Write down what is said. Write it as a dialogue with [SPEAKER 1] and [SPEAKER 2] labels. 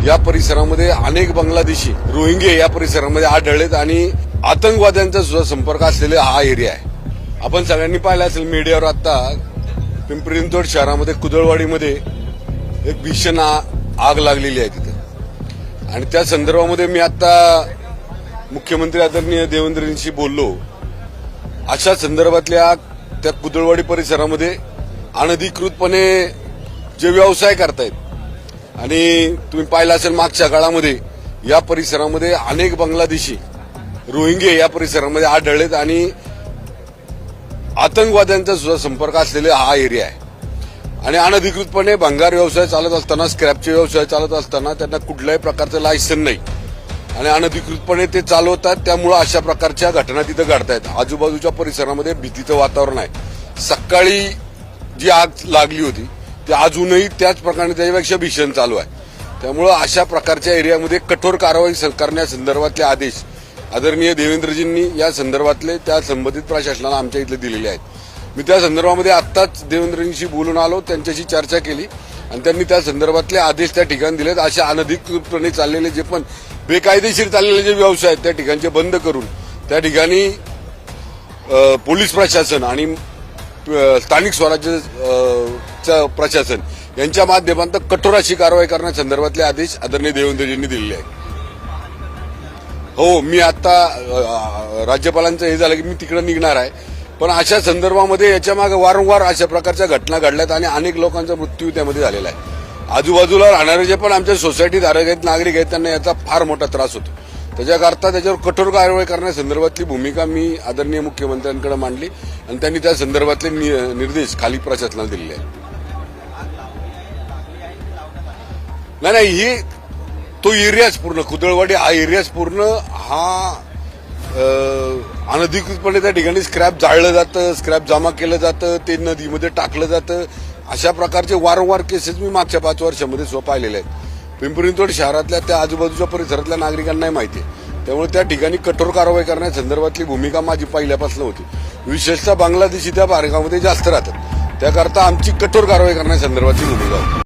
[SPEAKER 1] या परिसरामध्ये अनेक बांगलादेशी रोहिंगे या परिसरामध्ये आढळलेत आणि आतंकवाद्यांचा सुद्धा संपर्क असलेला हा एरिया आहे। आपण सगळ्यांनी पाहिलं असेल मीडियावर आता पिंपरी चिंचवड शहरामध्ये कुदळवाडीमध्ये एक भीषण आग लागलेली आहे तिथे आणि त्या संदर्भामध्ये मी आता मुख्यमंत्री आदरणीय देवेंद्रजींशी बोललो। अशा संदर्भातल्या त्या कुदळवाडी परिसरामध्ये अनधिकृतपणे जे व्यवसाय करतायत आणि तुम्ही पाहिलं असेल मागच्या काळामध्ये या परिसरामध्ये अनेक बांगलादेशी रोहिंगे या परिसरामध्ये आढळलेत आणि आतंकवाद्यांचा सुद्धा संपर्क असलेला हा एरिया आहे आणि अनधिकृतपणे भंगार व्यवसाय चालत असताना स्क्रॅपचे व्यवसाय चालत असताना त्यांना कुठल्याही प्रकारचं लायसन नाही आणि अनधिकृतपणे ते चालवतात। त्यामुळे अशा प्रकारच्या घटना तिथे घडतायत। आजूबाजूच्या परिसरामध्ये भीतीचं वातावरण आहे। सकाळी जी आग लागली होती ती अजूनही त्याच प्रकारे त्याच्यापेक्षा भीषण चालू आहे। त्यामुळे अशा प्रकारच्या एरियामध्ये कठोर कारवाई करण्यासंदर्भातले आदेश आदरणीय देवेंद्रजींनी या संदर्भातले त्या संबंधित प्रशासनाला आमच्या इथले दिलेले आहेत। मी त्या संदर्भामध्ये आत्ताच देवेंद्रजींशी बोलून आलो, त्यांच्याशी चर्चा केली आणि त्यांनी त्या संदर्भातले आदेश त्या ठिकाणी दिलेत। अशा अनधिकृतपणे चाललेले जे पण बेकायदेशीर चाललेले जे व्यवसाय आहेत त्या ठिकाणचे बंद करून त्या ठिकाणी पोलीस प्रशासन आणि स्थानिक स्वराज्य प्रशासन यांच्या माध्यमातून कठोर अशी कारवाई करण्यासंदर्भातले आदेश आदरणीय देवेंद्रजींनी दिलेले आहेत। हो, मी आता राज्यपालांचं हे झालं की मी तिकडे निघणार आहे, पण अशा संदर्भामध्ये याच्या मागे वारंवार अशा प्रकारच्या घटना घडल्यात आणि अनेक लोकांचा मृत्यू त्यामध्ये झालेला आहे। आजूबाजूला राहणारे जे पण आमच्या सोसायटी धारक आहेत, नागरिक आहेत, त्यांना याचा फार मोठा त्रास होतो। त्याच्याकरता त्याच्यावर कठोर कारवाई करण्यासंदर्भातली भूमिका मी आदरणीय मुख्यमंत्र्यांकडे मांडली आणि त्यांनी त्या संदर्भातले निर्देश खाली प्रशासनाला दिलेले आहेत। नाही, ही तो एरियाच पूर्ण कुदळवाडी हा एरियाच पूर्ण हा अनधिकृतपणे त्या ठिकाणी स्क्रॅप जाळलं जातं, स्क्रॅप जमा केलं जातं, ते नदीमध्ये टाकलं जातं। अशा प्रकारचे वारंवार केसेस मी मागच्या 5 वर्षामध्ये पाहिलेले आहेत। पिंपरी चिंचवड शहरातल्या त्या आजूबाजूच्या परिसरातल्या नागरिकांनाही माहिती आहे, त्यामुळे त्या ठिकाणी कठोर कारवाई करण्यासंदर्भातली भूमिका माझी पहिल्यापासून होती। विशेषतः बांगलादेशी त्या भागामध्ये जास्त राहतात, त्याकरता आमची कठोर कारवाई करण्यासंदर्भातली भूमिका होती।